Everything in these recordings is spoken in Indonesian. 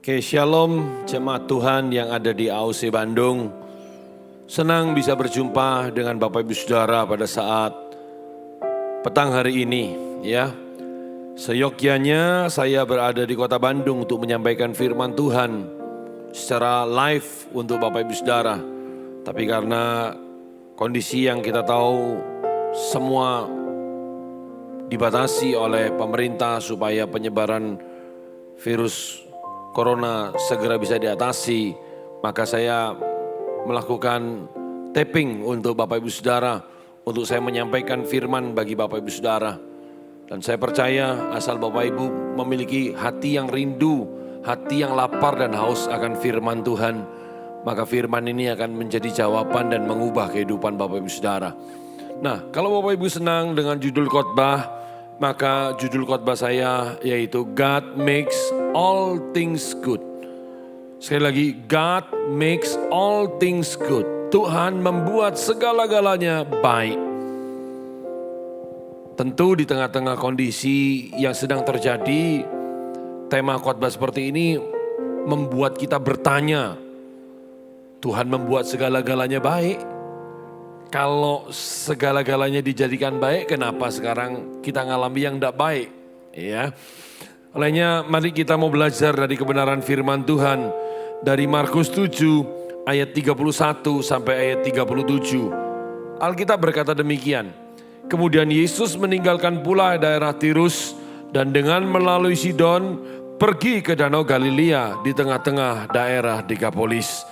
Oke, Shalom jemaat Tuhan yang ada di AOC Bandung. Senang bisa berjumpa dengan Bapak Ibu Saudara pada saat petang hari ini ya. Seyogyanya saya berada di kota Bandung untuk menyampaikan firman Tuhan secara live untuk Bapak Ibu Saudara. Tapi karena kondisi yang kita tahu semua dibatasi oleh pemerintah supaya penyebaran virus Corona segera bisa diatasi, maka saya melakukan taping untuk Bapak Ibu Saudara, untuk saya menyampaikan firman bagi Bapak Ibu Saudara. Dan saya percaya asal Bapak Ibu memiliki hati yang rindu, hati yang lapar dan haus akan firman Tuhan, maka firman ini akan menjadi jawaban dan mengubah kehidupan Bapak Ibu Saudara. Nah, kalau Bapak Ibu senang dengan judul khotbah, maka judul khotbah saya yaitu God Makes All Things Good. Sekali lagi, God makes all things good. Tuhan membuat segala-galanya baik. Tentu di tengah-tengah kondisi yang sedang terjadi, tema khotbah seperti ini membuat kita bertanya, Tuhan membuat segala-galanya baik. Kalau segala-galanya dijadikan baik, kenapa sekarang kita ngalami yang tidak baik? Ya. Olehnya mari kita mau belajar dari kebenaran firman Tuhan dari Markus 7 ayat 31 sampai ayat 37. Alkitab berkata demikian. Kemudian Yesus meninggalkan pula daerah Tirus dan dengan melalui Sidon pergi ke Danau Galilea di tengah-tengah daerah Dekapolis.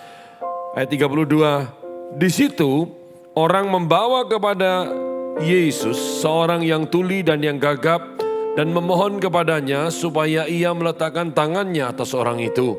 Ayat 32, di situ orang membawa kepada Yesus seorang yang tuli dan yang gagap dan memohon kepadanya supaya ia meletakkan tangannya atas orang itu.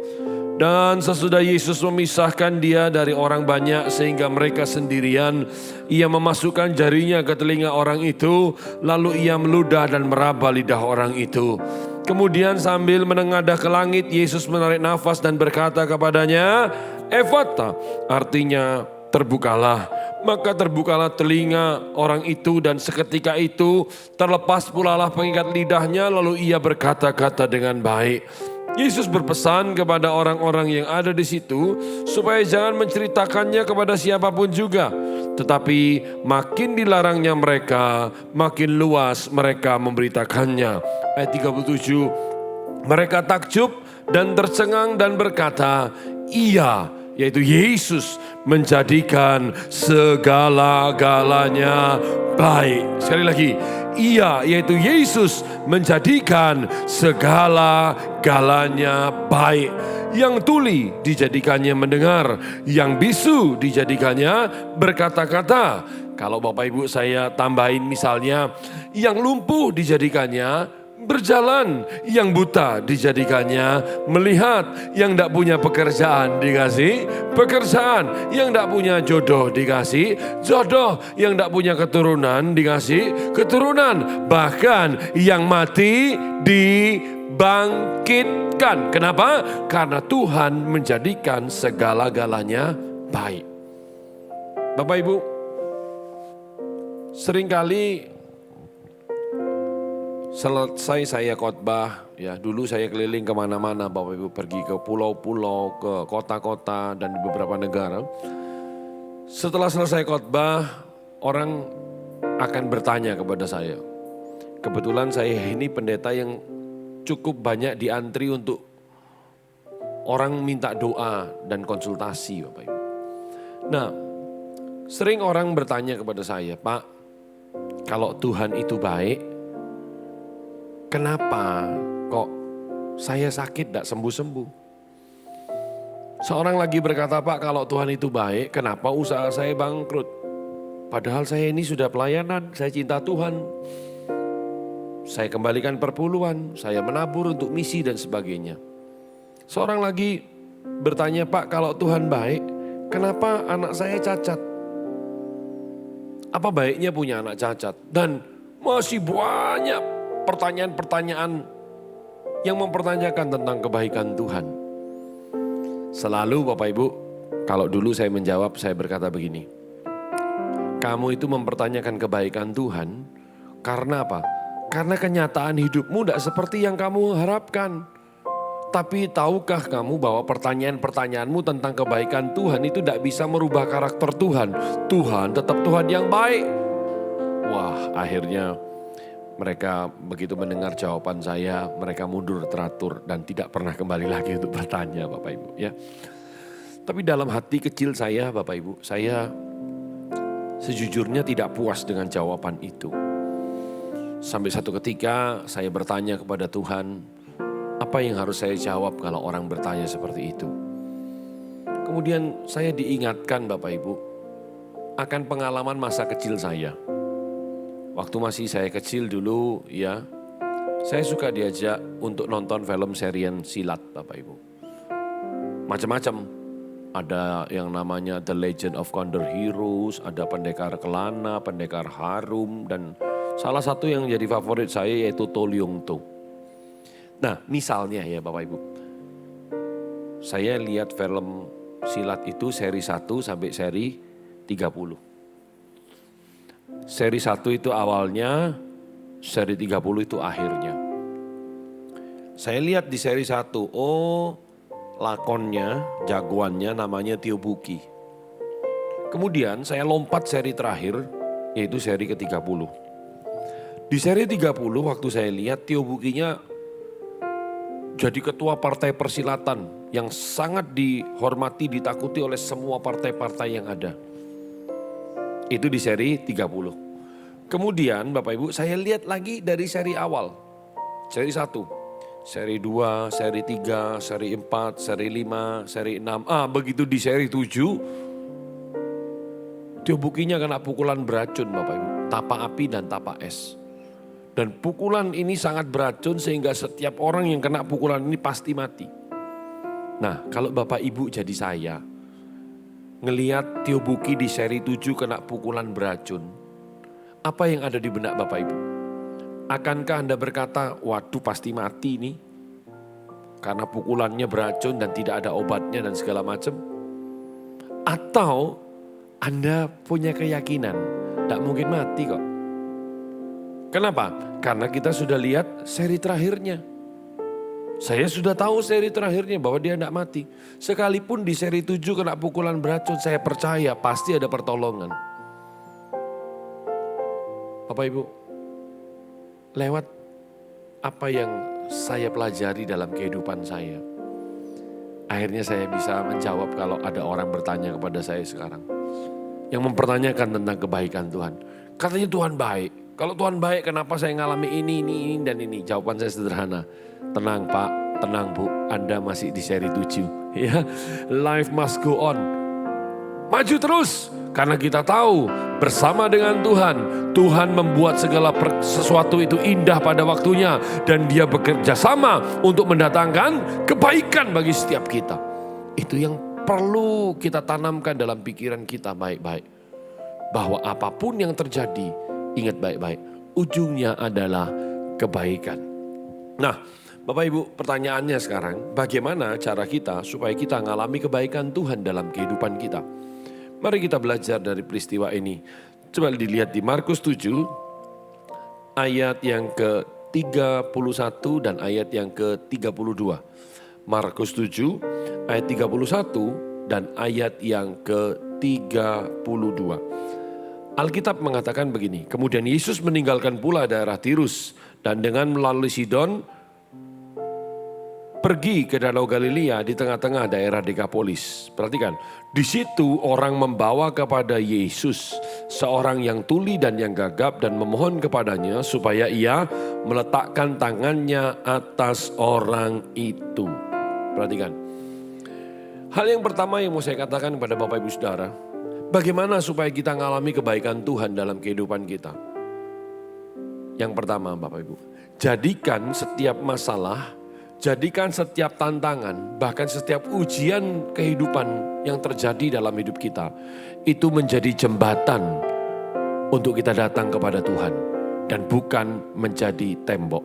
Dan sesudah Yesus memisahkan dia dari orang banyak sehingga mereka sendirian, ia memasukkan jarinya ke telinga orang itu, lalu ia meludah dan meraba lidah orang itu. Kemudian sambil menengadah ke langit, Yesus menarik nafas dan berkata kepadanya, Ephata, artinya terbukalah. Maka terbukalah telinga orang itu dan seketika itu terlepas pulalah pengikat lidahnya, lalu ia berkata-kata dengan baik. Yesus berpesan kepada orang-orang yang ada di situ supaya jangan menceritakannya kepada siapapun juga. Tetapi makin dilarangnya mereka, makin luas mereka memberitakannya. Ayat 37, mereka takjub dan tercengang dan berkata, Ia, yaitu Yesus, menjadikan segala-galanya baik. Sekali lagi, Ia, yaitu Yesus, menjadikan segala-galanya baik. Yang tuli dijadikannya mendengar, yang bisu dijadikannya berkata-kata. Kalau Bapak Ibu saya tambahin misalnya, yang lumpuh dijadikannya berjalan, yang buta dijadikannya melihat, yang tidak punya pekerjaan dikasih pekerjaan, yang tidak punya jodoh dikasih jodoh, yang tidak punya keturunan dikasih keturunan, bahkan yang mati dibangkitkan. Kenapa? Karena Tuhan menjadikan segala-galanya baik. Bapak Ibu, seringkali selesai saya khotbah, ya dulu saya keliling kemana-mana, Bapak Ibu pergi ke pulau-pulau, ke kota-kota dan di beberapa negara. Setelah selesai khotbah, orang akan bertanya kepada saya. Kebetulan saya ini pendeta yang cukup banyak diantri untuk orang minta doa dan konsultasi, Bapak Ibu. Nah, sering orang bertanya kepada saya, Pak, kalau Tuhan itu baik, kenapa kok saya sakit tidak sembuh-sembuh? Seorang lagi berkata, Pak, kalau Tuhan itu baik, kenapa usaha saya bangkrut? Padahal saya ini sudah pelayanan, saya cinta Tuhan. Saya kembalikan perpuluhan, saya menabur untuk misi dan sebagainya. Seorang lagi bertanya, Pak, kalau Tuhan baik, kenapa anak saya cacat? Apa baiknya punya anak cacat? Dan masih banyak pertanyaan-pertanyaan yang mempertanyakan tentang kebaikan Tuhan. Selalu Bapak Ibu, kalau dulu saya menjawab, saya berkata begini. Kamu itu mempertanyakan kebaikan Tuhan karena apa? Karena kenyataan hidupmu tidak seperti yang kamu harapkan. Tetapi tahukah kamu bahwa pertanyaan-pertanyaanmu tentang kebaikan Tuhan itu tidak bisa merubah karakter Tuhan. Tuhan tetap Tuhan yang baik. Wah, akhirnya mereka begitu mendengar jawaban saya, mereka mundur teratur dan tidak pernah kembali lagi untuk bertanya, Bapak Ibu. Ya. Tapi dalam hati kecil saya, Bapak Ibu, saya sejujurnya tidak puas dengan jawaban itu. Sampai satu ketika saya bertanya kepada Tuhan, apa yang harus saya jawab kalau orang bertanya seperti itu? Kemudian saya diingatkan, Bapak Ibu, akan pengalaman masa kecil saya. Waktu masih saya kecil dulu ya, saya suka diajak untuk nonton film serian silat, Bapak Ibu. Macam-macam. Ada yang namanya The Legend of Condor Heroes, ada Pendekar Kelana, Pendekar Harum, dan salah satu yang jadi favorit saya yaitu To Leong To. Nah, misalnya ya Bapak Ibu, saya lihat film silat itu seri 1 sampai seri 30. Seri 1 itu awalnya, seri 30 itu akhirnya. Saya lihat di seri 1, lakonnya, jagoannya namanya Tio Buki. Kemudian saya lompat seri terakhir, yaitu seri ke-30. Di seri 30 waktu saya lihat Tio Bukinya jadi ketua partai persilatan yang sangat dihormati, ditakuti oleh semua partai-partai yang ada. Itu di seri 30. Kemudian Bapak Ibu saya lihat lagi dari seri awal. Seri 1, seri 2, seri 3, seri 4, seri 5, seri 6. Begitu di seri 7, Tio Bukinya kena pukulan beracun Bapak Ibu. Tapa api dan tapa es. Dan pukulan ini sangat beracun sehingga setiap orang yang kena pukulan ini pasti mati. Nah, kalau Bapak Ibu jadi saya, ngelihat Tio Buki di seri 7 kena pukulan beracun, apa yang ada di benak Bapak Ibu? Akankah Anda berkata, waduh pasti mati nih, karena pukulannya beracun dan tidak ada obatnya dan segala macam? Atau Anda punya keyakinan, tidak mungkin mati kok. Kenapa? Karena kita sudah lihat seri terakhirnya. Saya sudah tahu seri terakhirnya bahwa dia tidak mati. Sekalipun di seri 7 kena pukulan beracun, saya percaya pasti ada pertolongan. Bapak Ibu, lewat apa yang saya pelajari dalam kehidupan saya, akhirnya saya bisa menjawab kalau ada orang bertanya kepada saya sekarang. Yang mempertanyakan tentang kebaikan Tuhan. Katanya Tuhan baik. Kalau Tuhan baik, kenapa saya ngalami ini, dan ini? Jawaban saya sederhana. Tenang Pak, tenang Bu, Anda masih di seri 7. Ya, life must go on. Maju terus, karena kita tahu bersama dengan Tuhan, Tuhan membuat segala sesuatu itu indah pada waktunya. Dan Dia bekerja sama untuk mendatangkan kebaikan bagi setiap kita. Itu yang perlu kita tanamkan dalam pikiran kita baik-baik. Bahwa apapun yang terjadi, ingat baik-baik, ujungnya adalah kebaikan. Nah, Bapak Ibu, pertanyaannya sekarang, bagaimana cara kita supaya kita mengalami kebaikan Tuhan dalam kehidupan kita? Mari kita belajar dari peristiwa ini. Coba dilihat di Markus 7, ayat yang ke-31 dan ayat yang ke-32. Markus 7, ayat 31 dan ayat yang ke-32. Alkitab mengatakan begini, kemudian Yesus meninggalkan pula daerah Tirus dan dengan melalui Sidon pergi ke Danau Galilea di tengah-tengah daerah Dekapolis. Perhatikan, di situ orang membawa kepada Yesus seorang yang tuli dan yang gagap dan memohon kepadanya supaya ia meletakkan tangannya atas orang itu. Perhatikan, hal yang pertama yang mau saya katakan kepada Bapak Ibu Saudara, bagaimana supaya kita mengalami kebaikan Tuhan dalam kehidupan kita? Yang pertama Bapak Ibu, jadikan setiap masalah, jadikan setiap tantangan, bahkan setiap ujian kehidupan yang terjadi dalam hidup kita, itu menjadi jembatan untuk kita datang kepada Tuhan dan bukan menjadi tembok.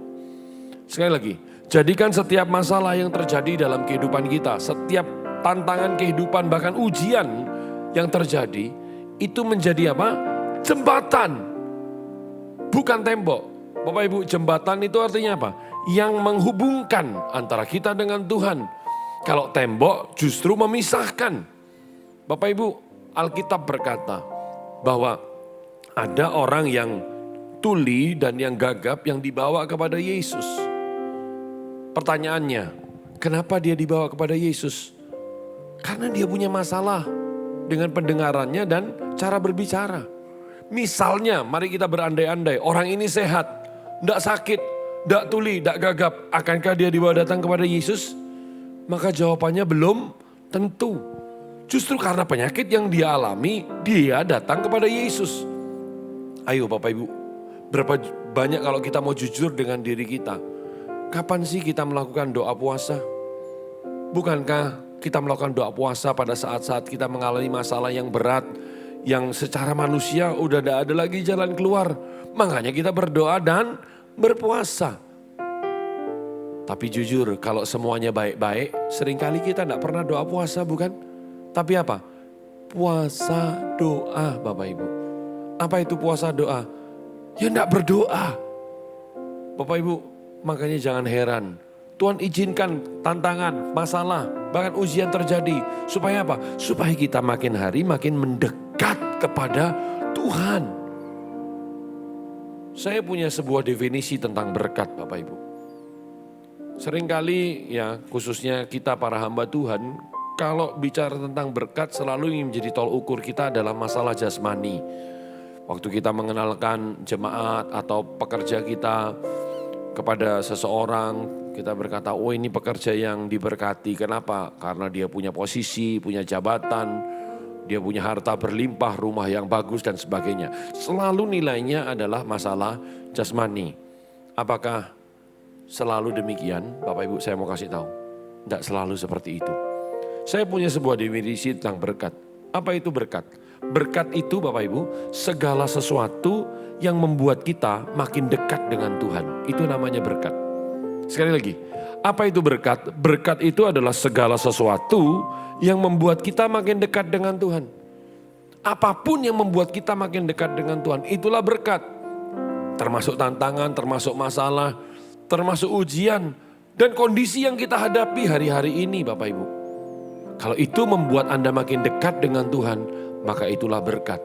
Sekali lagi, jadikan setiap masalah yang terjadi dalam kehidupan kita, setiap tantangan kehidupan, bahkan ujian yang terjadi, itu menjadi apa? Jembatan, bukan tembok. Bapak Ibu, jembatan itu artinya apa? yang menghubungkan antara kita dengan Tuhan. Kalau tembok justru memisahkan. Bapak Ibu, Alkitab berkata bahwa ada orang yang tuli dan yang gagap yang dibawa kepada Yesus. Pertanyaannya, kenapa dia dibawa kepada Yesus? Karena dia punya masalah dengan pendengarannya dan cara berbicara. Misalnya, mari kita berandai-andai, orang ini sehat, tidak sakit, tidak tuli, tidak gagap. Akankah dia dibawa datang kepada Yesus? Maka jawabannya belum tentu. Justru karena penyakit yang dia alami, dia datang kepada Yesus. Ayo Bapak Ibu, berapa banyak kalau kita mau jujur dengan diri kita. Kapan sih kita melakukan doa puasa? Bukankah kita melakukan doa puasa pada saat-saat kita mengalami masalah yang berat, yang secara manusia udah tidak ada lagi jalan keluar. Makanya kita berdoa dan berpuasa. Tapi jujur, kalau semuanya baik-baik, seringkali kita tidak pernah doa puasa, bukan? Tapi apa? Puasa doa, Bapak Ibu. Apa itu puasa doa? Ya tidak berdoa. Bapak Ibu, makanya jangan heran. Tuhan izinkan tantangan, masalah, bahkan ujian terjadi. Supaya apa? Supaya kita makin hari makin mendekat kepada Tuhan. Saya punya sebuah definisi tentang berkat, Bapak Ibu. Seringkali ya, khususnya kita para hamba Tuhan, kalau bicara tentang berkat selalu yang menjadi tol ukur kita adalah masalah jasmani. Waktu kita mengenalkan jemaat atau pekerja kita kepada seseorang, kita berkata, oh ini pekerja yang diberkati. Kenapa? Karena dia punya posisi, punya jabatan, dia punya harta berlimpah, rumah yang bagus dan sebagainya. Selalu nilainya adalah masalah jasmani. Apakah selalu demikian? Bapak Ibu, saya mau kasih tahu. Tidak selalu seperti itu. Saya punya sebuah definisi tentang berkat. Apa itu berkat? Berkat itu Bapak Ibu, segala sesuatu yang membuat kita makin dekat dengan Tuhan. Itu namanya berkat. Sekali lagi, apa itu berkat? Berkat itu adalah segala sesuatu yang membuat kita makin dekat dengan Tuhan. Apapun yang membuat kita makin dekat dengan Tuhan, itulah berkat. Termasuk tantangan, termasuk masalah, termasuk ujian, dan kondisi yang kita hadapi hari-hari ini Bapak Ibu. Kalau itu membuat Anda makin dekat dengan Tuhan, maka itulah berkat.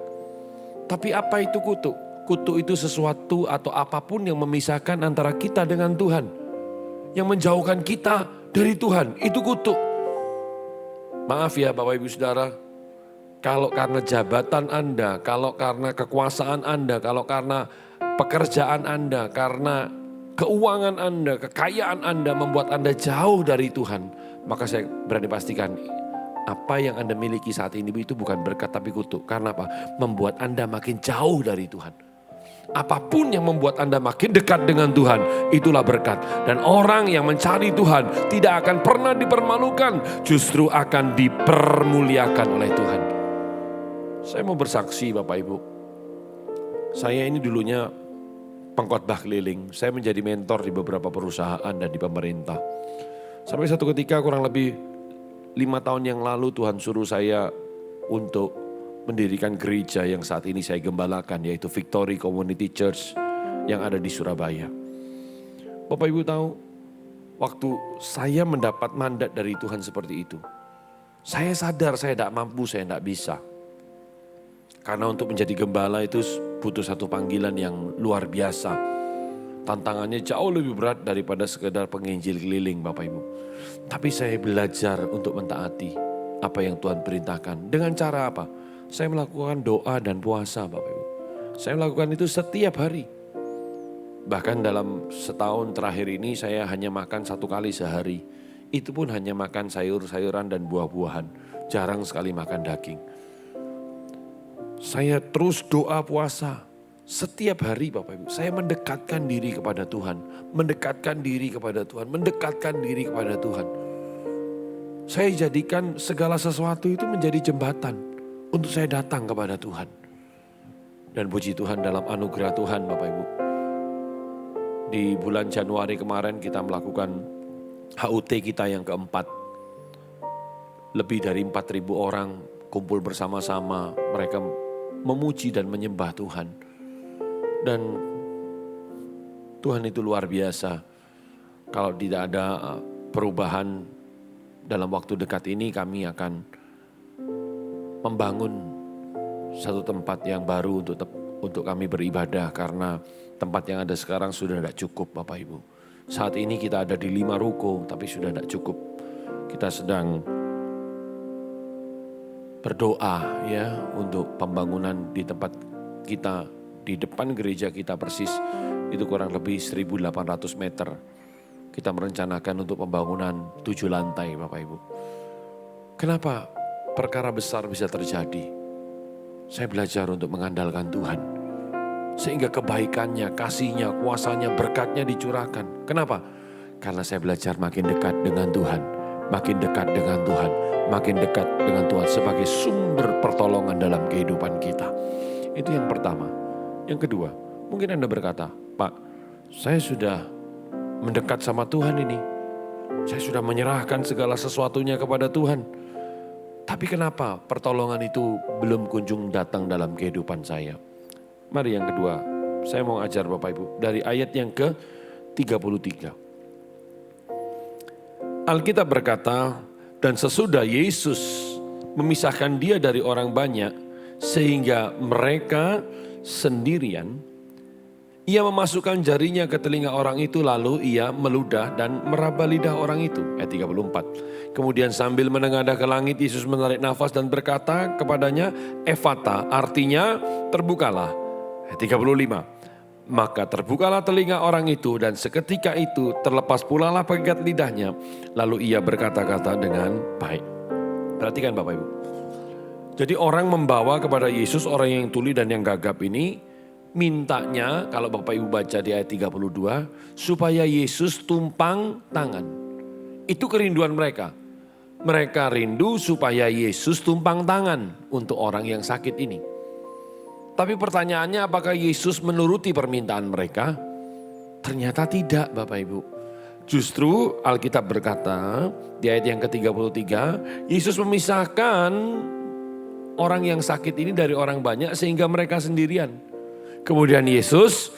Tapi apa itu kutuk? Kutuk itu sesuatu atau apapun yang memisahkan antara kita dengan Tuhan. Yang menjauhkan kita dari Tuhan, itu kutuk. Maaf ya Bapak Ibu Saudara, kalau karena jabatan Anda, kalau karena kekuasaan Anda, kalau karena pekerjaan Anda, karena keuangan Anda, kekayaan Anda membuat Anda jauh dari Tuhan, maka saya berani pastikan apa yang Anda miliki saat ini itu bukan berkat tapi kutuk. Karena apa? Membuat Anda makin jauh dari Tuhan. Apapun yang membuat Anda makin dekat dengan Tuhan, itulah berkat. Dan orang yang mencari Tuhan tidak akan pernah dipermalukan, justru akan dipermuliakan oleh Tuhan. Saya mau bersaksi Bapak Ibu. Saya ini dulunya pengkhotbah keliling. Saya menjadi mentor di beberapa perusahaan dan di pemerintah. Sampai satu ketika kurang lebih 5 tahun yang lalu Tuhan suruh saya untuk mendirikan gereja yang saat ini saya gembalakan, yaitu Victory Community Church yang ada di Surabaya. Bapak Ibu tahu, waktu saya mendapat mandat dari Tuhan seperti itu, saya sadar saya tidak mampu, saya tidak bisa. Karena untuk menjadi gembala itu butuh satu panggilan yang luar biasa. Tantangannya jauh lebih berat daripada sekedar penginjil keliling Bapak Ibu. Tapi saya belajar untuk mentaati apa yang Tuhan perintahkan. Dengan cara apa? Saya melakukan doa dan puasa Bapak Ibu. Saya melakukan itu setiap hari. Bahkan dalam setahun terakhir ini saya hanya makan 1 kali sehari. Itu pun hanya makan sayur-sayuran dan buah-buahan. Jarang sekali makan daging. Saya terus doa puasa. Setiap hari Bapak Ibu, saya mendekatkan diri kepada Tuhan. Mendekatkan diri kepada Tuhan. Mendekatkan diri kepada Tuhan. Saya jadikan segala sesuatu itu menjadi jembatan untuk saya datang kepada Tuhan. Dan puji Tuhan dalam anugerah Tuhan Bapak Ibu. Di bulan Januari kemarin kita melakukan HUT kita yang keempat. Lebih dari 4.000 orang kumpul bersama-sama. Mereka memuji dan menyembah Tuhan. Dan Tuhan itu luar biasa. kalau tidak ada perubahan dalam waktu dekat ini, kami akan membangun satu tempat yang baru untuk kami beribadah, karena tempat yang ada sekarang sudah tidak cukup Bapak Ibu. Saat ini kita ada di 5 ruko tapi sudah tidak cukup. Kita sedang berdoa ya untuk pembangunan di tempat kita, di depan gereja kita persis, itu kurang lebih 1.800 meter. Kita merencanakan untuk pembangunan 7 lantai Bapak Ibu. Kenapa perkara besar bisa terjadi? Saya belajar untuk mengandalkan Tuhan. Sehingga kebaikannya, kasihnya, kuasanya, berkatnya dicurahkan. Kenapa? Karena saya belajar makin dekat dengan Tuhan. Makin dekat dengan Tuhan. Makin dekat dengan Tuhan sebagai sumber pertolongan dalam kehidupan kita. Itu yang pertama. Yang kedua, mungkin Anda berkata, Pak, saya sudah mendekat sama Tuhan ini. Saya sudah menyerahkan segala sesuatunya kepada Tuhan. Tapi kenapa pertolongan itu belum kunjung datang dalam kehidupan saya? Mari yang kedua, saya mau ajar Bapak Ibu dari ayat yang ke-33. Alkitab berkata, dan sesudah Yesus memisahkan dia dari orang banyak, sehingga mereka sendirian, ia memasukkan jarinya ke telinga orang itu, lalu ia meludah dan meraba lidah orang itu. Ayat 34. Kemudian sambil menengadah ke langit, Yesus menarik nafas dan berkata kepadanya, Efata, artinya terbukalah. Ayat 35. Maka terbukalah telinga orang itu dan seketika itu terlepas pula lah pegat lidahnya. Lalu ia berkata-kata dengan baik. Perhatikan Bapak Ibu. Jadi orang membawa kepada Yesus orang yang tuli dan yang gagap ini, mintanya kalau Bapak Ibu baca di ayat 32, supaya Yesus tumpang tangan. Itu kerinduan mereka. Mereka rindu supaya Yesus tumpang tangan untuk orang yang sakit ini. Tapi pertanyaannya, apakah Yesus menuruti permintaan mereka? Ternyata tidak Bapak Ibu. Justru Alkitab berkata di ayat yang ke-33, Yesus memisahkan orang yang sakit ini dari orang banyak sehingga mereka sendirian. Kemudian Yesus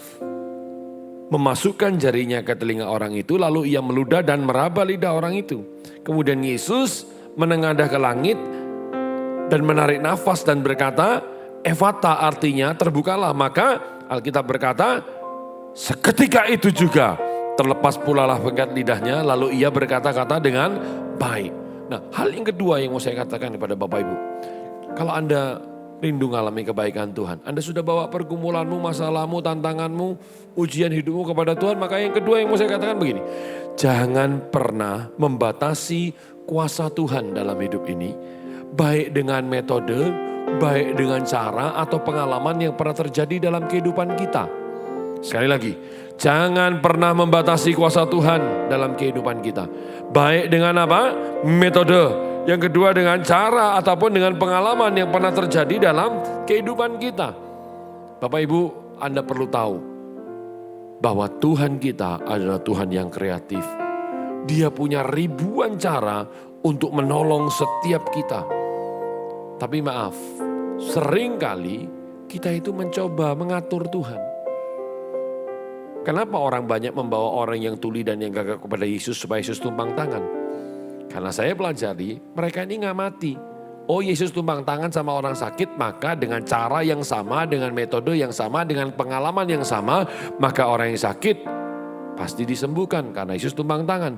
memasukkan jarinya ke telinga orang itu, lalu ia meludah dan meraba lidah orang itu. Kemudian Yesus menengadah ke langit dan menarik nafas dan berkata, Efata, artinya terbukalah. Maka Alkitab berkata, seketika itu juga terlepas pula lah pegat lidahnya, lalu ia berkata-kata dengan baik. Nah, hal yang kedua yang mau saya katakan kepada Bapak Ibu, kalau Anda rindu mengalami kebaikan Tuhan, Anda sudah bawa pergumulanmu, masalahmu, tantanganmu, ujian hidupmu kepada Tuhan, maka yang kedua yang mau saya katakan begini, jangan pernah membatasi kuasa Tuhan dalam hidup ini, baik dengan metode, baik dengan cara atau pengalaman yang pernah terjadi dalam kehidupan kita. Sekali lagi, jangan pernah membatasi kuasa Tuhan dalam kehidupan kita. Baik dengan apa? Metode. Yang kedua dengan cara ataupun dengan pengalaman yang pernah terjadi dalam kehidupan kita. Bapak Ibu, Anda perlu tahu bahwa Tuhan kita adalah Tuhan yang kreatif. Dia punya ribuan cara untuk menolong setiap kita. Tapi maaf, seringkali kita itu mencoba mengatur Tuhan. Kenapa orang banyak membawa orang yang tuli dan yang gagap kepada Yesus supaya Yesus tumpang tangan? Karena saya pelajari, mereka ini ngamati. Oh, Yesus tumpang tangan sama orang sakit, maka dengan cara yang sama, dengan metode yang sama, dengan pengalaman yang sama, maka orang yang sakit pasti disembuhkan karena Yesus tumpang tangan.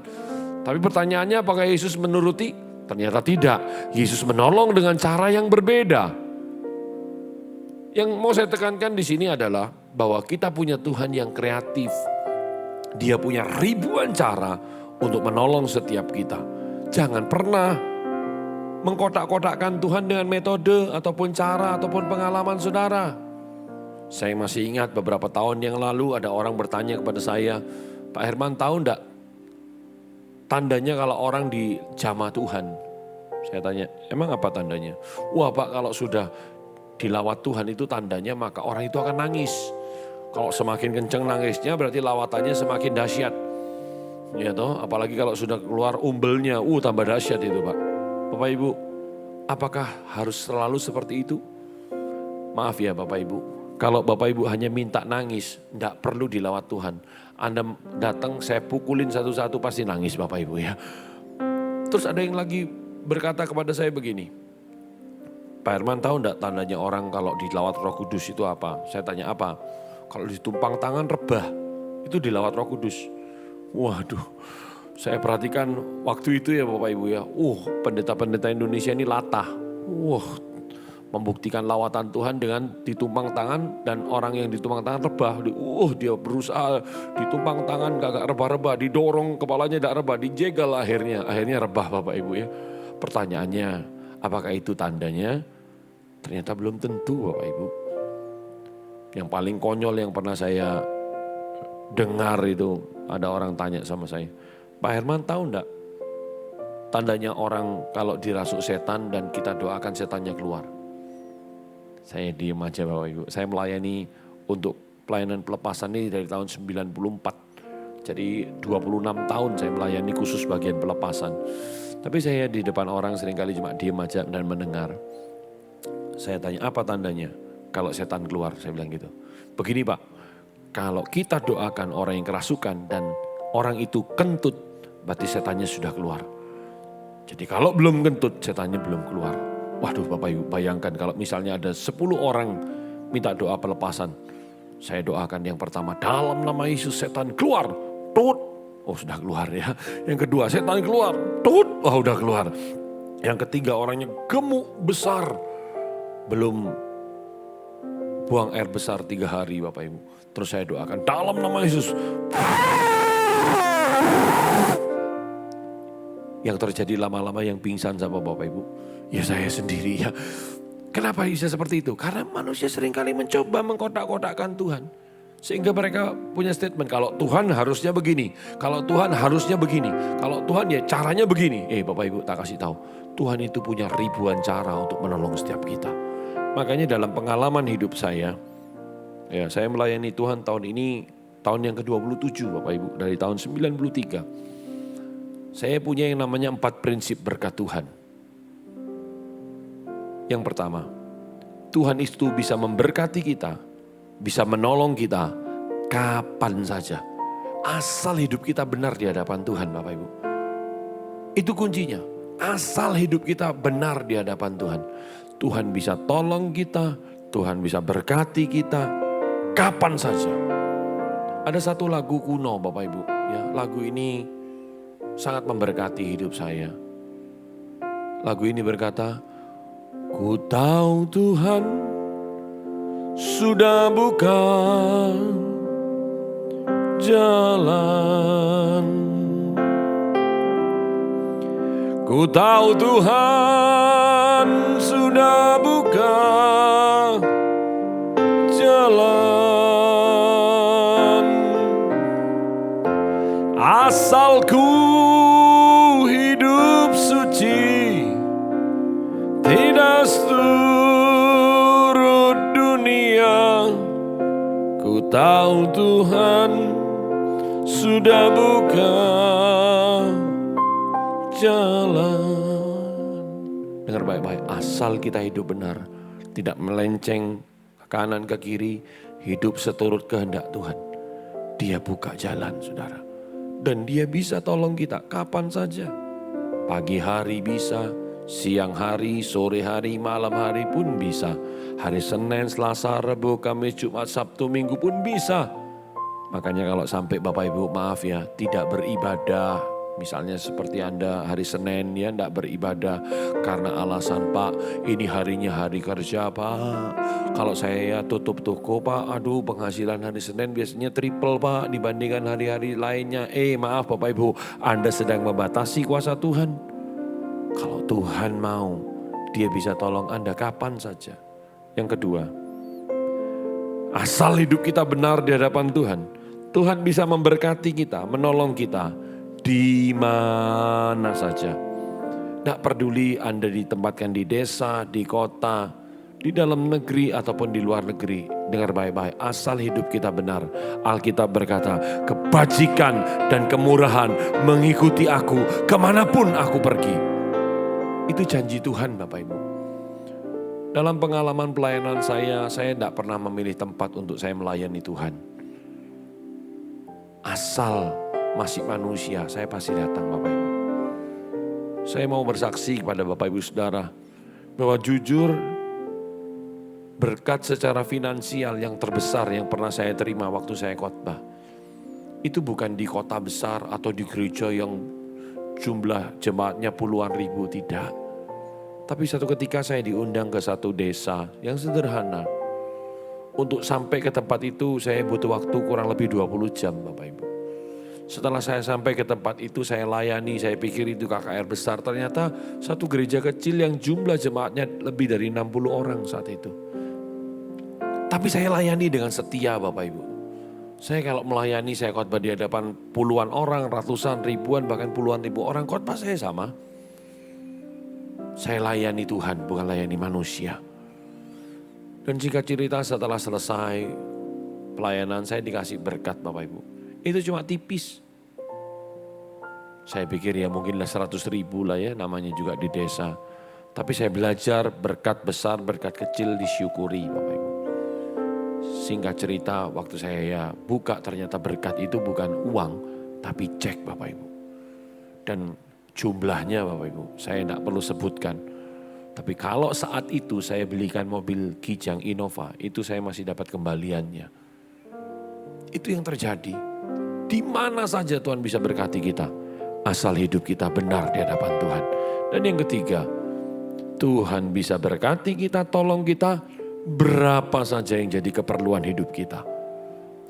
Tapi pertanyaannya, apakah Yesus menuruti? Ternyata tidak. Yesus menolong dengan cara yang berbeda. Yang mau saya tekankan di sini adalah bahwa kita punya Tuhan yang kreatif. Dia punya ribuan cara untuk menolong setiap kita. Jangan pernah mengkotak-kotakkan Tuhan dengan metode ataupun cara ataupun pengalaman saudara. Saya masih ingat beberapa tahun yang lalu ada orang bertanya kepada saya, Pak Herman tahu enggak tandanya kalau orang dijamah Tuhan? Saya tanya, emang apa tandanya? Wah Pak, kalau sudah dilawat Tuhan itu tandanya maka orang itu akan nangis. Kalau semakin kenceng nangisnya berarti lawatannya semakin dahsyat. Ya toh, apalagi kalau sudah keluar umbelnya, tambah dahsyat itu Pak. Bapak Ibu, apakah harus selalu seperti itu? Maaf ya Bapak Ibu, kalau Bapak Ibu hanya minta nangis, tidak perlu dilawat Tuhan. Anda datang saya pukulin satu-satu pasti nangis Bapak Ibu ya. Terus ada yang lagi berkata kepada saya begini, Pak Herman tahu enggak tandanya orang kalau dilawat Roh Kudus itu apa? Saya tanya apa? Kalau ditumpang tangan rebah, itu dilawat Roh Kudus. Waduh, saya perhatikan waktu itu ya Bapak Ibu ya. Pendeta-pendeta Indonesia ini latah. Membuktikan lawatan Tuhan dengan ditumpang tangan dan orang yang ditumpang tangan rebah. Dia berusaha ditumpang tangan gak rebah-rebah, didorong kepalanya gak rebah, dijegal akhirnya rebah Bapak Ibu ya. Pertanyaannya, apakah itu tandanya? Ternyata belum tentu Bapak Ibu. Yang paling konyol yang pernah saya dengar itu, ada orang tanya sama saya, Pak Herman tahu enggak tandanya orang kalau dirasuk setan dan kita doakan setannya keluar? Saya diem aja Bapak Ibu. Saya melayani untuk pelayanan pelepasan ini dari tahun 94. Jadi 26 tahun saya melayani khusus bagian pelepasan. Tapi saya di depan orang seringkali cuma diem aja dan mendengar. Saya tanya apa tandanya kalau setan keluar, saya bilang gitu. Begini Pak, kalau kita doakan orang yang kerasukan dan orang itu kentut, berarti setannya sudah keluar. Jadi kalau belum kentut, setannya belum keluar. Waduh Bapak Ibu, bayangkan kalau misalnya ada 10 orang minta doa pelepasan. Saya doakan yang pertama, dalam nama Yesus setan keluar, tut. Sudah keluar ya. Yang kedua, setan keluar, tut. Udah keluar. Yang ketiga, orangnya gemuk besar. Belum buang air besar 3 hari Bapak Ibu. Terus saya doakan, dalam nama Yesus. Yang terjadi lama-lama yang pingsan sama Bapak Ibu. Ya saya sendiri ya. Kenapa bisa seperti itu? Karena manusia seringkali mencoba mengkotak-kotakkan Tuhan. Sehingga mereka punya statement, kalau Tuhan harusnya begini, kalau Tuhan harusnya begini, kalau Tuhan ya caranya begini. Bapak Ibu tak kasih tahu, Tuhan itu punya ribuan cara untuk menolong setiap kita. Makanya dalam pengalaman hidup saya, ya saya melayani Tuhan tahun ini, tahun yang ke-27 Bapak Ibu, dari tahun 93. Saya punya yang namanya 4 prinsip berkat Tuhan. Yang pertama, Tuhan itu bisa memberkati kita, bisa menolong kita kapan saja. Asal hidup kita benar di hadapan Tuhan Bapak Ibu. Itu kuncinya. Asal hidup kita benar di hadapan Tuhan. Tuhan bisa tolong kita, Tuhan bisa berkati kita kapan saja. Ada satu lagu kuno Bapak Ibu. Ya, lagu ini sangat memberkati hidup saya. Lagu ini berkata, ku tahu Tuhan sudah buka jalan. Ku tahu Tuhan sudah buka jalan. Asal ku hidup suci, tidak seturut dunia. Ku tahu Tuhan sudah buka jalan. Dengar baik-baik, asal kita hidup benar, tidak melenceng ke kanan ke kiri, hidup seturut kehendak Tuhan. Dia buka jalan saudara. Dan dia bisa tolong kita kapan saja. Pagi hari bisa, siang hari, sore hari, malam hari pun bisa. Hari Senin, Selasa, Rabu, Kamis, Jumat, Sabtu, Minggu pun bisa. Makanya kalau sampai Bapak Ibu maaf ya, tidak beribadah. Misalnya seperti Anda hari Senin ya tidak beribadah karena alasan Pak ini harinya hari kerja Pak. Kalau saya tutup toko Pak, aduh penghasilan hari Senin biasanya triple Pak dibandingkan hari-hari lainnya. Maaf Bapak Ibu, Anda sedang membatasi kuasa Tuhan. Kalau Tuhan mau, dia bisa tolong Anda kapan saja. Yang kedua, asal hidup kita benar di hadapan Tuhan, Tuhan bisa memberkati kita, menolong kita di mana saja. Tidak peduli Anda ditempatkan di desa, di kota, di dalam negeri ataupun di luar negeri. Dengar baik-baik, asal hidup kita benar. Alkitab berkata, kebajikan dan kemurahan mengikuti aku kemanapun aku pergi. Itu janji Tuhan Bapak Ibu. Dalam pengalaman pelayanan saya tidak pernah memilih tempat untuk saya melayani Tuhan. asal masih manusia, saya pasti datang Bapak Ibu. Saya mau bersaksi kepada Bapak Ibu Saudara bahwa jujur berkat secara finansial yang terbesar yang pernah saya terima waktu saya khotbah, itu bukan di kota besar atau di gereja yang jumlah jemaatnya puluhan ribu, tidak. Tapi satu ketika saya diundang ke satu desa yang sederhana. Untuk sampai ke tempat itu saya butuh waktu kurang lebih 20 jam Bapak Ibu. Setelah saya sampai ke tempat itu saya layani, saya pikir itu KKR besar. Ternyata satu gereja kecil yang jumlah jemaatnya lebih dari 60 orang saat itu. Tapi saya layani dengan setia Bapak Ibu. Saya kalau melayani, saya khotbah di hadapan puluhan orang, ratusan, ribuan, bahkan puluhan ribu orang. Khotbah saya sama. Saya layani Tuhan, bukan layani manusia. Dan jika cerita setelah selesai pelayanan saya dikasih berkat Bapak Ibu. Itu cuma tipis. Saya pikir ya mungkinlah 100 ribu lah ya, namanya juga di desa. Tapi saya belajar berkat besar, berkat kecil disyukuri Bapak Ibu. Singkat cerita waktu saya buka ternyata berkat itu bukan uang tapi cek Bapak Ibu. Dan jumlahnya Bapak Ibu saya tidak perlu sebutkan. Tapi kalau saat itu saya belikan mobil Kijang Innova itu saya masih dapat kembaliannya. Itu yang terjadi. Di mana saja Tuhan bisa berkati kita. Asal hidup kita benar di hadapan Tuhan. Dan yang ketiga, Tuhan bisa berkati kita, tolong kita berapa saja yang jadi keperluan hidup kita.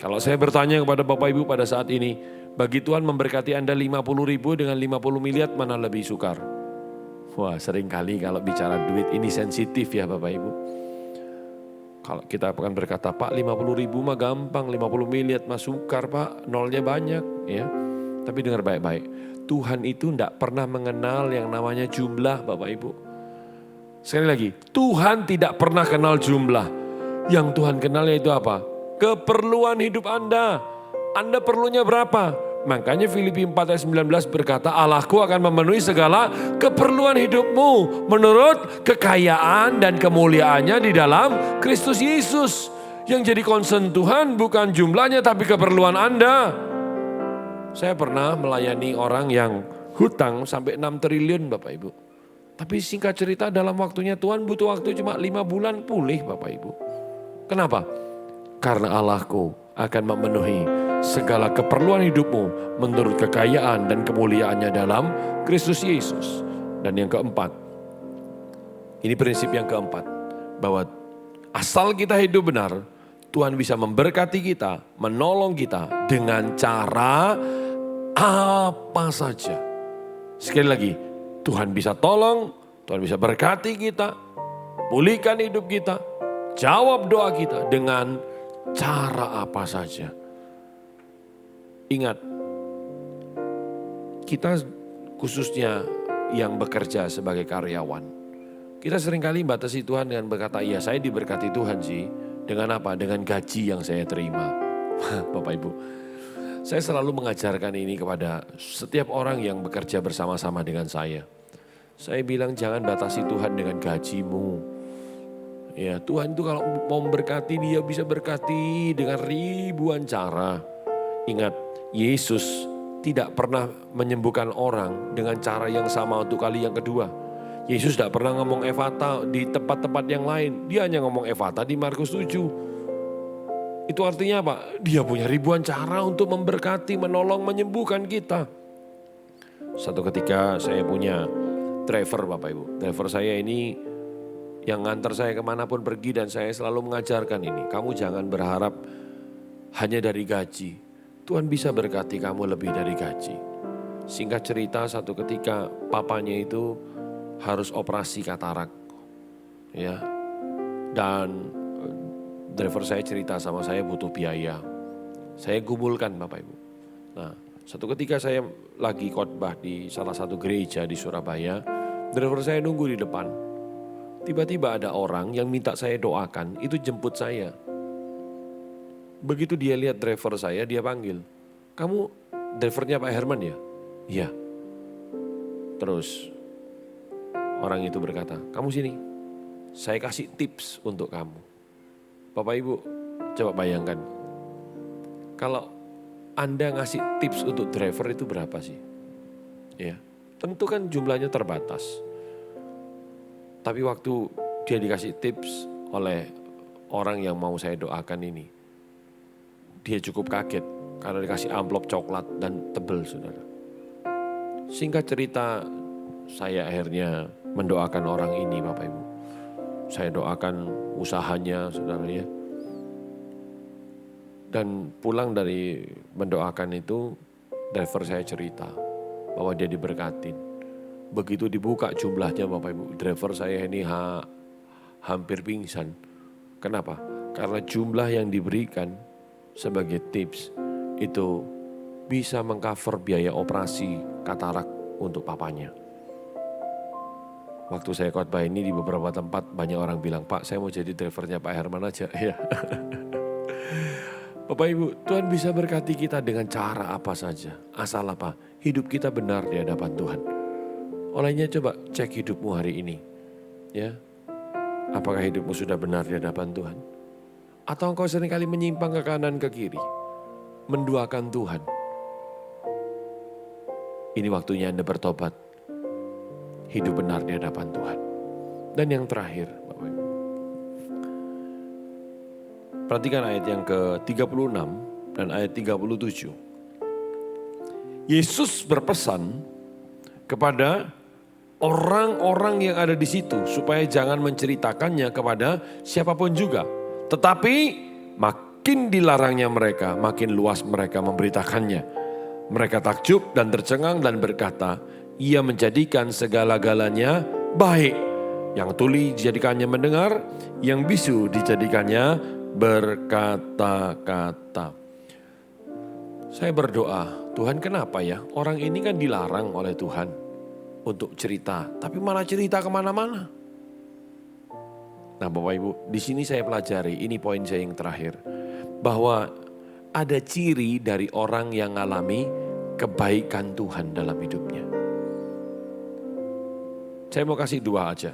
Kalau saya bertanya kepada Bapak Ibu pada saat ini, bagi Tuhan memberkati Anda 50 ribu dengan 50 miliar mana lebih sukar? Wah seringkali kalau bicara duit ini sensitif ya Bapak Ibu. Kalau kita akan berkata Pak 50 ribu mah gampang, 50 miliar mah sukar Pak, nolnya banyak ya. Tapi dengar baik-baik, Tuhan itu tidak pernah mengenal yang namanya jumlah Bapak Ibu. Sekali lagi, Tuhan tidak pernah kenal jumlah. Yang Tuhan kenalnya itu apa? Keperluan hidup Anda. Anda perlunya berapa? Makanya Filipi 4 ayat 19 berkata, Allahku akan memenuhi segala keperluan hidupmu menurut kekayaan dan kemuliaannya di dalam Kristus Yesus. Yang jadi concern Tuhan bukan jumlahnya tapi keperluan Anda. Saya pernah melayani orang yang hutang sampai 6 triliun Bapak Ibu. Tapi singkat cerita dalam waktunya Tuhan butuh waktu cuma 5 bulan pulih Bapak Ibu. Kenapa? Karena Allahku akan memenuhi segala keperluan hidupmu menurut kekayaan dan kemuliaannya dalam Kristus Yesus. Dan yang keempat, ini prinsip yang keempat, bahwa asal kita hidup benar, Tuhan bisa memberkati kita, menolong kita dengan cara apa saja. Sekali lagi, Tuhan bisa tolong, Tuhan bisa berkati kita, pulihkan hidup kita, jawab doa kita dengan cara apa saja. Ingat, kita khususnya yang bekerja sebagai karyawan, kita seringkali batasi Tuhan dengan berkata, iya saya diberkati Tuhan sih. Dengan apa? Dengan gaji yang saya terima. Bapak Ibu, saya selalu mengajarkan ini kepada setiap orang yang bekerja bersama-sama dengan saya. Saya bilang jangan batasi Tuhan dengan gajimu. Ya, Tuhan itu kalau mau memberkati dia bisa berkati dengan ribuan cara. Ingat, Yesus tidak pernah menyembuhkan orang dengan cara yang sama untuk kali yang kedua. Yesus tidak pernah ngomong Efata di tempat-tempat yang lain. Dia hanya ngomong Efata di Markus 7. Itu artinya apa? Dia punya ribuan cara untuk memberkati, menolong, menyembuhkan kita. Satu ketika saya punya driver Bapak Ibu. Driver saya ini yang ngantar saya kemanapun pergi dan saya selalu mengajarkan ini. Kamu jangan berharap hanya dari gaji. Tuhan bisa berkati kamu lebih dari gaji. Singkat cerita satu ketika papanya itu harus operasi katarak. Ya. Dan driver saya cerita sama saya butuh biaya. Saya gumulkan Bapak Ibu. Nah, satu ketika saya lagi khotbah di salah satu gereja di Surabaya, driver saya nunggu di depan. Tiba-tiba ada orang yang minta saya doakan, itu jemput saya. Begitu dia lihat driver saya, dia panggil, kamu drivernya Pak Herman ya? Iya. Terus orang itu berkata, kamu sini, saya kasih tips untuk kamu. Bapak Ibu, coba bayangkan, kalau Anda ngasih tips untuk driver itu berapa sih? Ya, tentu kan jumlahnya terbatas. Tapi waktu dia dikasih tips oleh orang yang mau saya doakan ini, dia cukup kaget karena dikasih amplop coklat dan tebel, saudara. Singkat cerita, saya akhirnya mendoakan orang ini, Bapak Ibu. Saya doakan usahanya, saudara ya. Dan pulang dari mendoakan itu, driver saya cerita bahwa dia diberkatin. Begitu dibuka jumlahnya, Bapak Ibu, driver saya ini hampir pingsan. Kenapa? Karena jumlah yang diberikan sebagai tips itu bisa mengcover biaya operasi katarak untuk papanya. Waktu saya khotbah ini di beberapa tempat banyak orang bilang, Pak, saya mau jadi drivernya Pak Herman aja. Ya. Bapak Ibu, Tuhan bisa berkati kita dengan cara apa saja. Asal apa? Hidup kita benar di hadapan Tuhan. Olehnya coba cek hidupmu hari ini. Ya, apakah hidupmu sudah benar di hadapan Tuhan? Atau engkau seringkali menyimpang ke kanan ke kiri, menduakan Tuhan. Ini waktunya Anda bertobat. Hidup benar di hadapan Tuhan. Dan yang terakhir, Bapak Ibu. Perhatikan ayat yang ke-36 dan ayat 37. Yesus berpesan kepada orang-orang yang ada di situ supaya jangan menceritakannya kepada siapapun juga. Tetapi makin dilarangnya mereka, makin luas mereka memberitakannya. Mereka takjub dan tercengang dan berkata, ia menjadikan segala-galanya baik. Yang tuli dijadikannya mendengar, yang bisu dijadikannya berkata-kata. Saya berdoa, Tuhan kenapa ya orang ini kan dilarang oleh Tuhan untuk cerita, tapi malah cerita kemana-mana. Nah Bapak Ibu, di sini saya pelajari, ini poin saya yang terakhir, bahwa ada ciri dari orang yang mengalami kebaikan Tuhan dalam hidupnya. Saya mau kasih dua aja,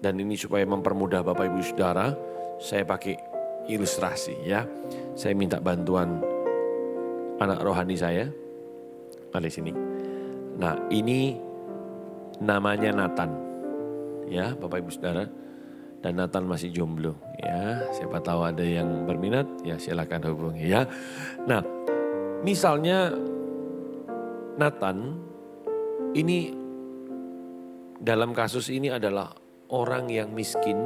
dan ini supaya mempermudah Bapak Ibu Saudara, saya pakai ilustrasi ya. Saya minta bantuan anak rohani saya, di sini. Nah ini namanya Nathan, ya Bapak Ibu Saudara. Dan Nathan masih jomblo, ya. Siapa tahu ada yang berminat, ya silakan hubungi ya. Nah, misalnya Nathan ini dalam kasus ini adalah orang yang miskin,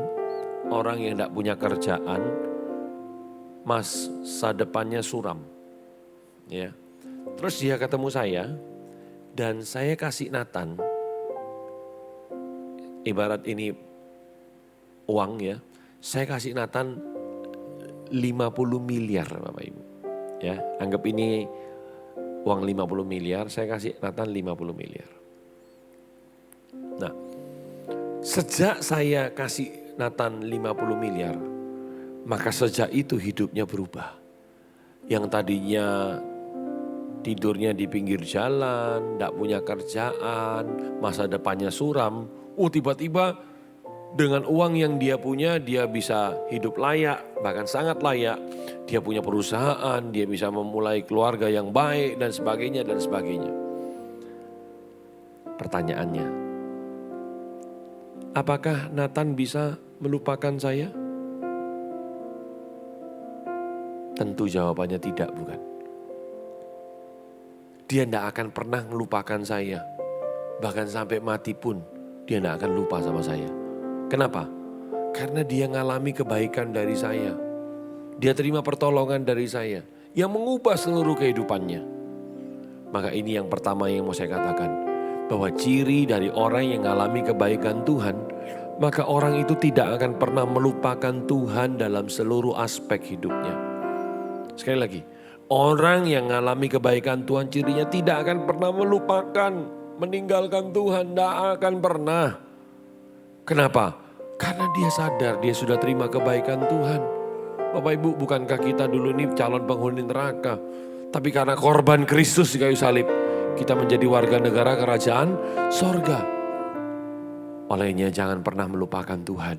orang yang tidak punya kerjaan, masa depannya suram, ya. Terus dia ketemu saya dan saya kasih Nathan, ibarat ini uang ya, saya kasih Nathan 50 miliar Bapak Ibu. Ya, anggap ini uang 50 miliar, saya kasih Nathan 50 miliar. Nah, sejak saya kasih Nathan 50 miliar, maka sejak itu hidupnya berubah. Yang tadinya tidurnya di pinggir jalan, tidak punya kerjaan, masa depannya suram, tiba-tiba dengan uang yang dia punya, dia bisa hidup layak, bahkan sangat layak. Dia punya perusahaan, dia bisa memulai keluarga yang baik dan sebagainya dan sebagainya. Pertanyaannya, apakah Nathan bisa melupakan saya? Tentu jawabannya tidak, bukan? Dia tidak akan pernah melupakan saya. Bahkan sampai mati pun, dia tidak akan lupa sama saya. Kenapa? Karena dia ngalami kebaikan dari saya. Dia terima pertolongan dari saya yang mengubah seluruh kehidupannya. Maka ini yang pertama yang mau saya katakan. Bahwa ciri dari orang yang ngalami kebaikan Tuhan, maka orang itu tidak akan pernah melupakan Tuhan dalam seluruh aspek hidupnya. Sekali lagi, orang yang ngalami kebaikan Tuhan cirinya tidak akan pernah melupakan, meninggalkan Tuhan, tidak akan pernah. Kenapa? Karena dia sadar dia sudah terima kebaikan Tuhan. Bapak Ibu, bukankah kita dulu ini calon penghuni neraka? Tapi karena korban Kristus di kayu salib, kita menjadi warga negara kerajaan sorga. Olehnya jangan pernah melupakan Tuhan.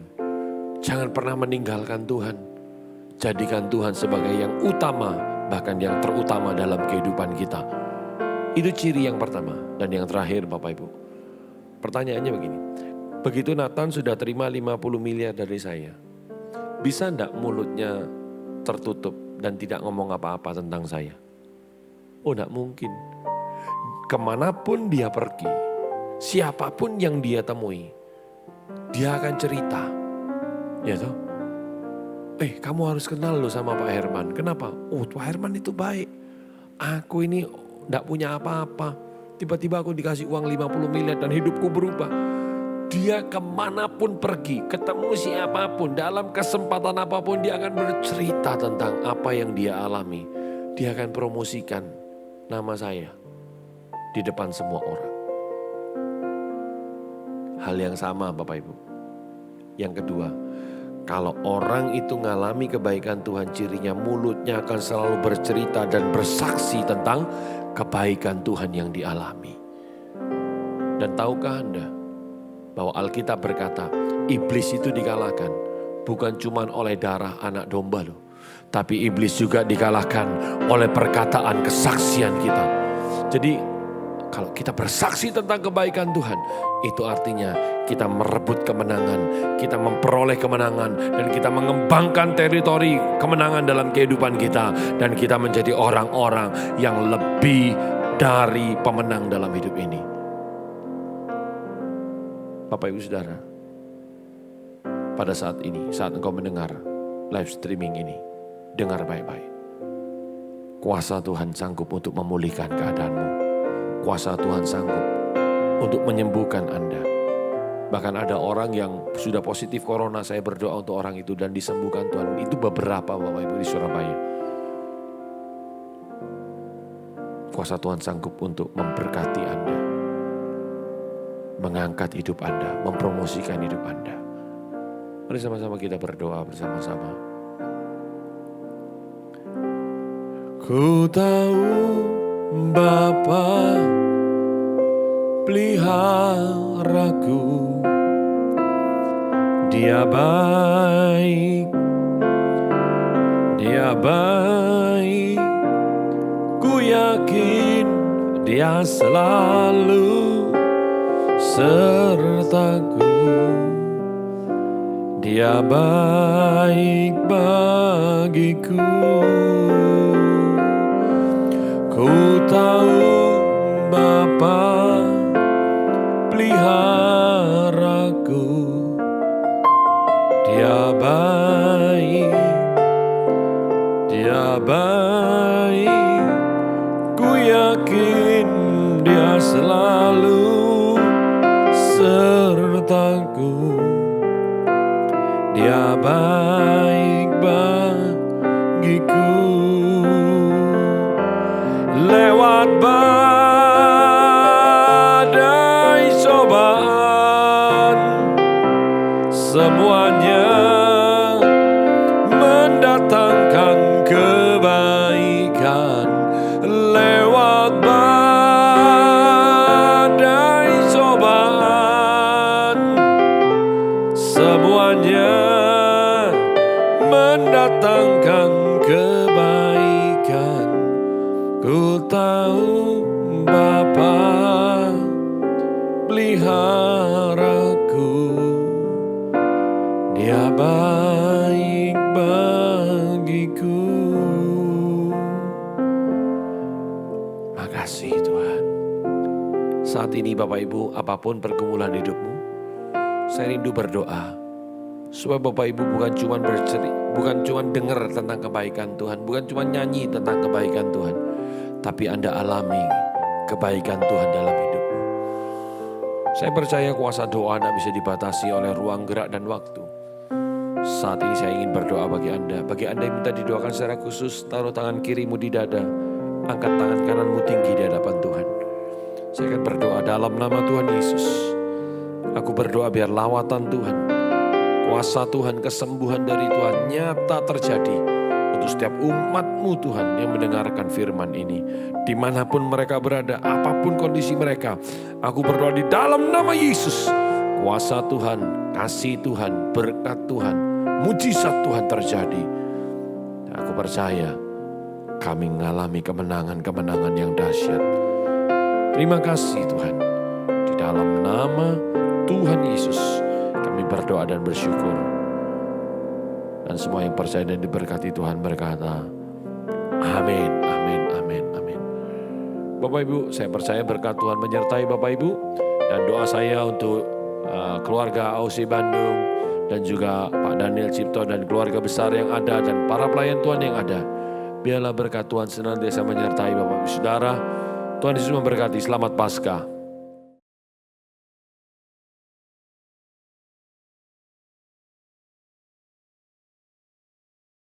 Jangan pernah meninggalkan Tuhan. Jadikan Tuhan sebagai yang utama bahkan yang terutama dalam kehidupan kita. Itu ciri yang pertama. Dan yang terakhir Bapak Ibu, pertanyaannya begini, begitu Nathan sudah terima 50 miliar dari saya, bisa enggak mulutnya tertutup dan tidak ngomong apa-apa tentang saya? Oh, enggak mungkin. Kemanapun dia pergi, siapapun yang dia temui, dia akan cerita. Ya toh? Kamu harus kenal loh sama Pak Herman. Kenapa? Oh, Pak Herman itu baik. Aku ini enggak punya apa-apa. Tiba-tiba aku dikasih uang 50 miliar dan hidupku berubah. Dia kemanapun pergi, ketemu siapapun, dalam kesempatan apapun dia akan bercerita tentang apa yang dia alami. Dia akan promosikan nama saya di depan semua orang. Hal yang sama Bapak Ibu. Yang kedua, kalau orang itu ngalami kebaikan Tuhan, cirinya mulutnya akan selalu bercerita dan bersaksi tentang kebaikan Tuhan yang dialami. Dan tahukah Anda bahwa Alkitab berkata, iblis itu dikalahkan bukan cuma oleh darah anak domba loh, tapi iblis juga dikalahkan oleh perkataan kesaksian kita. Jadi kalau kita bersaksi tentang kebaikan Tuhan, itu artinya kita merebut kemenangan, kita memperoleh kemenangan, dan kita mengembangkan teritori kemenangan dalam kehidupan kita. Dan kita menjadi orang-orang yang lebih dari pemenang dalam hidup ini. Bapak Ibu Saudara, pada saat ini, saat engkau mendengar live streaming ini, dengar baik-baik. Kuasa Tuhan sanggup untuk memulihkan keadaanmu. Kuasa Tuhan sanggup untuk menyembuhkan Anda. Bahkan ada orang yang sudah positif corona, saya berdoa untuk orang itu dan disembuhkan Tuhan. Itu beberapa Bapak Ibu di Surabaya. Kuasa Tuhan sanggup untuk memberkati Anda, mengangkat hidup Anda, mempromosikan hidup Anda. Mari sama-sama kita berdoa bersama-sama. Ku tahu Bapa peliharaku, Dia baik, Dia baik. Ku yakin Dia selalu sertaku. Dia baik bagiku. Ku tahu Bapa peliharaku, Dia baik, Dia baik. Ku yakin Dia selalu sertaku. Dia baik bagiku. Lewat badai cobaan, semuanya mendatangkan kebaikan. Lewat badai cobaan, semuanya mendatangkan kebaikan. Ku tahu Bapa peliharaku, Dia baik bagiku. Makasih Tuhan. Saat ini Bapak Ibu, apapun pergumulan hidupmu, saya rindu berdoa supaya Bapak Ibu bukan cuma dengar tentang kebaikan Tuhan, bukan cuma nyanyi tentang kebaikan Tuhan, tapi Anda alami kebaikan Tuhan dalam hidupmu. Saya percaya kuasa doa Anda bisa dibatasi oleh ruang gerak dan waktu. Saat ini saya ingin berdoa bagi Anda yang minta didoakan secara khusus, taruh tangan kirimu di dada, angkat tangan kananmu tinggi di hadapan Tuhan. Saya akan berdoa dalam nama Tuhan Yesus. Aku berdoa biar lawatan Tuhan, kuasa Tuhan, kesembuhan dari Tuhan nyata terjadi untuk setiap umat-Mu Tuhan yang mendengarkan firman ini. Dimanapun mereka berada, apapun kondisi mereka, aku berdoa di dalam nama Yesus. Kuasa Tuhan, kasih Tuhan, berkat Tuhan, mujizat Tuhan terjadi. Aku percaya kami mengalami kemenangan-kemenangan yang dahsyat. Terima kasih Tuhan. Di dalam nama Tuhan Yesus kami berdoa dan bersyukur. Dan semua yang percaya dan diberkati Tuhan berkata, amin, amin, amin, amin. Bapak Ibu, saya percaya berkat Tuhan menyertai Bapak Ibu. Dan doa saya untuk keluarga AOC Bandung dan juga Pak Daniel Cipto dan keluarga besar yang ada dan para pelayan Tuhan yang ada. Biarlah berkat Tuhan senantiasa menyertai Bapak Ibu Saudara. Tuhan Yesus memberkati. Selamat Paskah.